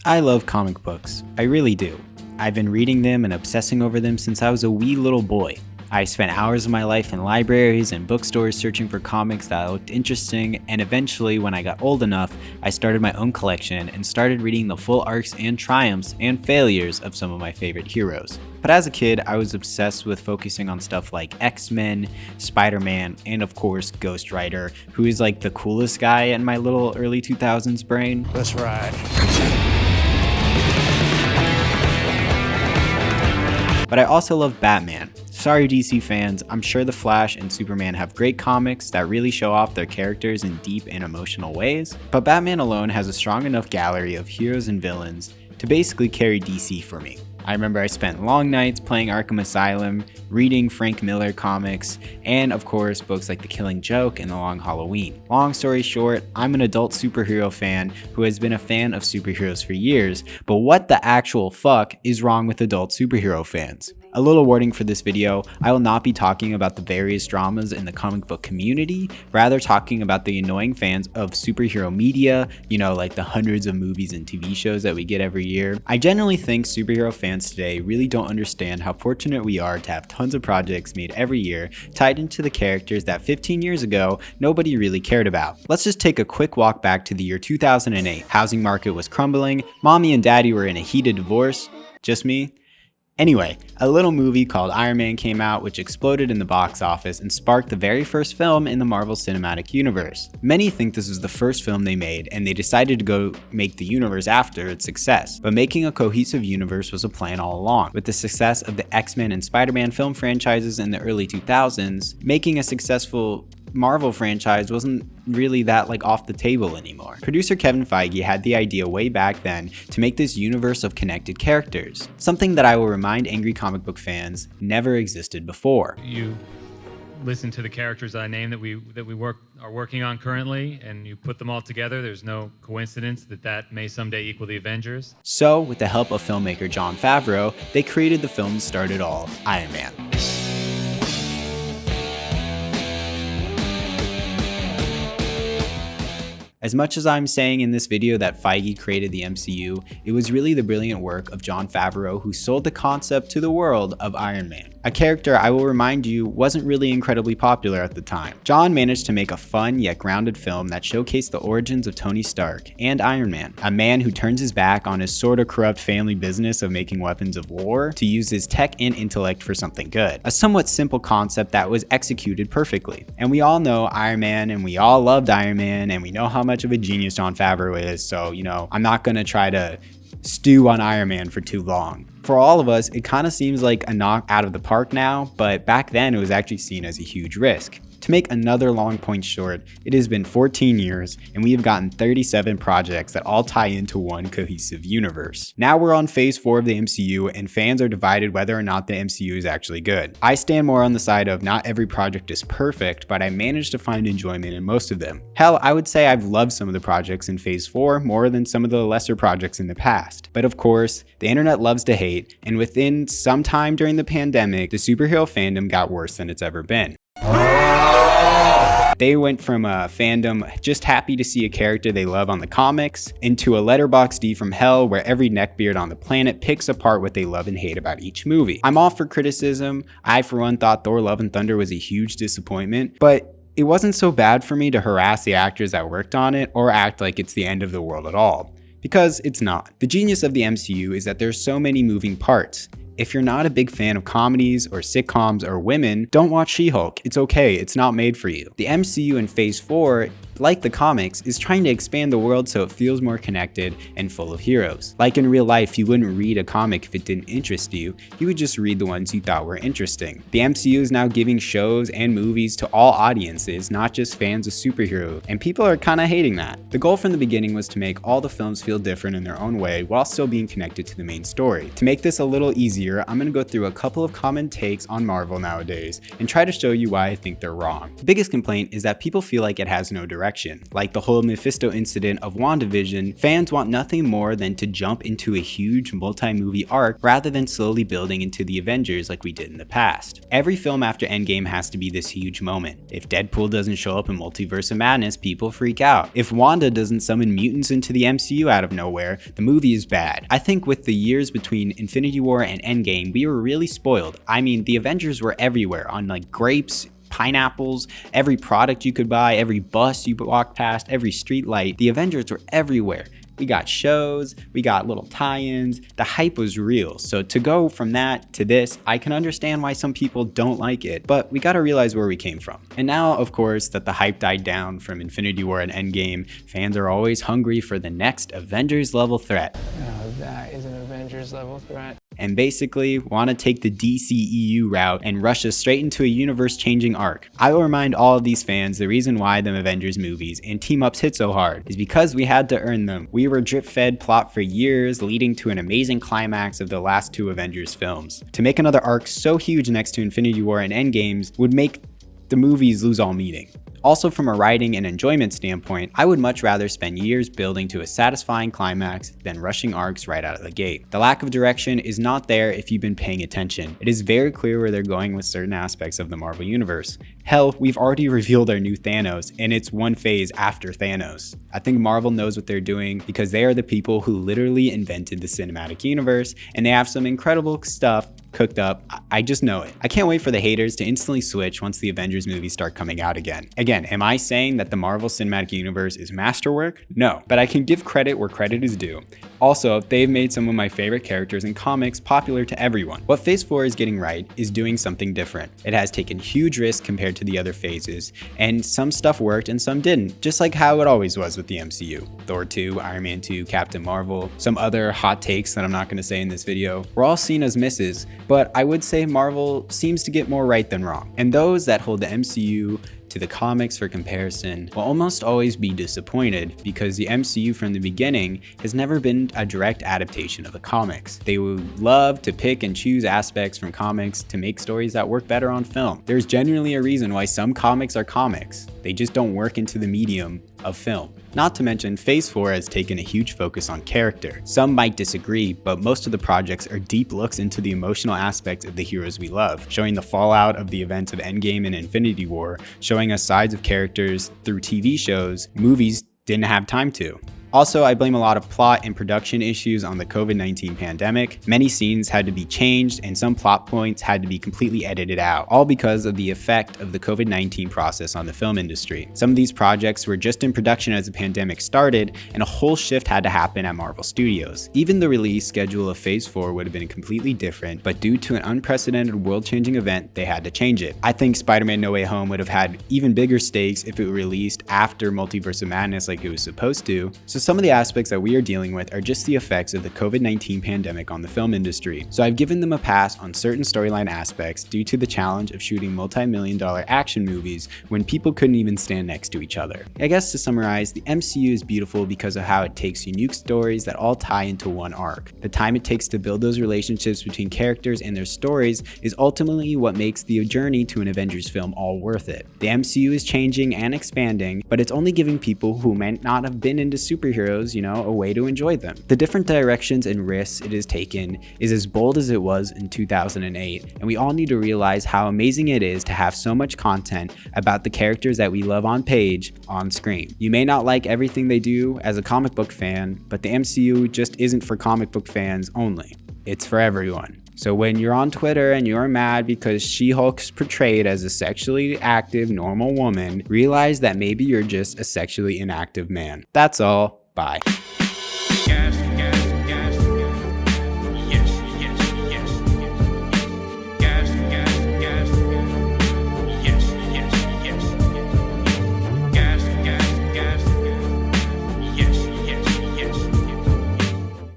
I love comic books. I really do. I've been reading them and obsessing over them since I was a wee little boy. I spent hours of my life in libraries and bookstores searching for comics that looked interesting, and eventually, when I got old enough, I started my own collection and started reading the full arcs and triumphs and failures of some of my favorite heroes. But as a kid, I was obsessed with focusing on stuff like X-Men, Spider-Man, and of course, Ghost Rider, who is like the coolest guy in my little early 2000s brain. Let's ride. But I also love Batman. Sorry DC fans, I'm sure The Flash and Superman have great comics that really show off their characters in deep and emotional ways, but Batman alone has a strong enough gallery of heroes and villains to basically carry DC for me. I remember I spent long nights playing Arkham Asylum, reading Frank Miller comics, and of course books like The Killing Joke and The Long Halloween. Long story short, I'm an adult superhero fan who has been a fan of superheroes for years, but what the actual fuck is wrong with adult superhero fans? A little warning for this video, I will not be talking about the various dramas in the comic book community, rather talking about the annoying fans of superhero media, like the hundreds of movies and TV shows that we get every year. I generally think superhero fans today really don't understand how fortunate we are to have tons of projects made every year tied into the characters that 15 years ago nobody really cared about. Let's just take a quick walk back to the year 2008. Housing market was crumbling, mommy and daddy were in a heated divorce, just me. Anyway, a little movie called Iron Man came out, which exploded in the box office and sparked the very first film in the Marvel Cinematic Universe. Many think this was the first film they made, and they decided to go make the universe after its success. But making a cohesive universe was a plan all along. With the success of the X-Men and Spider-Man film franchises in the early 2000s, making a successful Marvel franchise wasn't really that off the table anymore. Producer Kevin Feige had the idea way back then to make this universe of connected characters, something that I will remind angry comic book fans never existed before. You listen to the characters I named that we are working on currently, and you put them all together. There's no coincidence that may someday equal the Avengers. So, with the help of filmmaker Jon Favreau, they created the film that started all, Iron Man. As much as I'm saying in this video that Feige created the MCU, it was really the brilliant work of Jon Favreau who sold the concept to the world of Iron Man. A character, I will remind you, wasn't really incredibly popular at the time. Jon managed to make a fun yet grounded film that showcased the origins of Tony Stark and Iron Man, a man who turns his back on his sorta corrupt family business of making weapons of war to use his tech and intellect for something good. A somewhat simple concept that was executed perfectly. And we all know Iron Man, and we all loved Iron Man, and we know how much of a genius Jon Favreau is, so I'm not gonna try to stew on Iron Man for too long. For all of us, it kind of seems like a knock out of the park now, but back then it was actually seen as a huge risk. To make another long point short, it has been 14 years and we have gotten 37 projects that all tie into one cohesive universe. Now we're on phase 4 of the MCU and fans are divided whether or not the MCU is actually good. I stand more on the side of not every project is perfect, but I managed to find enjoyment in most of them. Hell, I would say I've loved some of the projects in phase 4 more than some of the lesser projects in the past. But of course, the internet loves to hate, and within some time during the pandemic, the superhero fandom got worse than it's ever been. They went from a fandom just happy to see a character they love on the comics into a letterboxd from hell where every neckbeard on the planet picks apart what they love and hate about each movie. I'm all for criticism. I for one thought Thor: Love and Thunder was a huge disappointment, but it wasn't so bad for me to harass the actors that worked on it or act like it's the end of the world at all. Because it's not. The genius of the MCU is that there's so many moving parts. If you're not a big fan of comedies or sitcoms or women, don't watch She-Hulk. It's okay, it's not made for you. The MCU in phase 4, like the comics, is trying to expand the world so it feels more connected and full of heroes. Like in real life, you wouldn't read a comic if it didn't interest you, you would just read the ones you thought were interesting. The MCU is now giving shows and movies to all audiences, not just fans of superheroes, and people are kinda hating that. The goal from the beginning was to make all the films feel different in their own way while still being connected to the main story. To make this a little easier, I'm going to go through a couple of common takes on Marvel nowadays and try to show you why I think they're wrong. The biggest complaint is that people feel like it has no direction. direction. Like the whole Mephisto incident of WandaVision, fans want nothing more than to jump into a huge multi-movie arc rather than slowly building into the Avengers like we did in the past. Every film after Endgame has to be this huge moment. If Deadpool doesn't show up in Multiverse of Madness, people freak out. If Wanda doesn't summon mutants into the MCU out of nowhere, the movie is bad. I think with the years between Infinity War and Endgame, we were really spoiled. I mean, the Avengers were everywhere, on like grapes, pineapples, every product you could buy, every bus you walked past, every street light. The Avengers were everywhere. We got shows, we got little tie-ins, the hype was real. So to go from that to this, I can understand why some people don't like it, but we gotta realize where we came from. And now, of course, that the hype died down from Infinity War and Endgame, fans are always hungry for the next Avengers level threat. Oh, that is an Avengers level threat. And basically want to take the DCEU route and rush us straight into a universe-changing arc. I will remind all of these fans the reason why the Avengers movies and team-ups hit so hard is because we had to earn them. We were drip-fed plot for years, leading to an amazing climax of the last two Avengers films. To make another arc so huge next to Infinity War and Endgames would make the movies lose all meaning. Also, from a writing and enjoyment standpoint, I would much rather spend years building to a satisfying climax than rushing arcs right out of the gate. The lack of direction is not there if you've been paying attention. It is very clear where they're going with certain aspects of the Marvel Universe. Hell, we've already revealed our new Thanos, and it's one phase after Thanos. I think Marvel knows what they're doing because they are the people who literally invented the cinematic universe, and they have some incredible stuff cooked up. I just know it. I can't wait for the haters to instantly switch once the Avengers movies start coming out again. Again, am I saying that the Marvel Cinematic Universe is masterwork? No, but I can give credit where credit is due. Also, they've made some of my favorite characters in comics popular to everyone. What Phase 4 is getting right is doing something different. It has taken huge risks compared to the other phases, and some stuff worked and some didn't, just like how it always was with the MCU. Thor 2, Iron Man 2, Captain Marvel, some other hot takes that I'm not going to say in this video, were all seen as misses, but I would say Marvel seems to get more right than wrong. And those that hold the MCU to the comics for comparison will almost always be disappointed because the MCU from the beginning has never been a direct adaptation of the comics. They would love to pick and choose aspects from comics to make stories that work better on film. There's genuinely a reason why some comics are comics. They just don't work into the medium of film. Not to mention, Phase 4 has taken a huge focus on character. Some might disagree, but most of the projects are deep looks into the emotional aspects of the heroes we love, showing the fallout of the events of Endgame and Infinity War, showing us sides of characters through TV shows movies didn't have time to. Also, I blame a lot of plot and production issues on the COVID-19 pandemic. Many scenes had to be changed and some plot points had to be completely edited out, all because of the effect of the COVID-19 process on the film industry. Some of these projects were just in production as the pandemic started, and a whole shift had to happen at Marvel Studios. Even the release schedule of Phase 4 would have been completely different, but due to an unprecedented world-changing event, they had to change it. I think Spider-Man No Way Home would have had even bigger stakes if it were released after Multiverse of Madness like it was supposed to. So some of the aspects that we are dealing with are just the effects of the COVID-19 pandemic on the film industry. So I've given them a pass on certain storyline aspects due to the challenge of shooting multi-million-dollar action movies when people couldn't even stand next to each other. I guess to summarize, the MCU is beautiful because of how it takes unique stories that all tie into one arc. The time it takes to build those relationships between characters and their stories is ultimately what makes the journey to an Avengers film all worth it. The MCU is changing and expanding, but it's only giving people who might not have been into superheroes, a way to enjoy them. The different directions and risks it has taken is as bold as it was in 2008, and we all need to realize how amazing it is to have so much content about the characters that we love on page, on screen. You may not like everything they do as a comic book fan, but the MCU just isn't for comic book fans only. It's for everyone. So when you're on Twitter and you're mad because She-Hulk's portrayed as a sexually active, normal woman, realize that maybe you're just a sexually inactive man. That's all. Bye. Gas.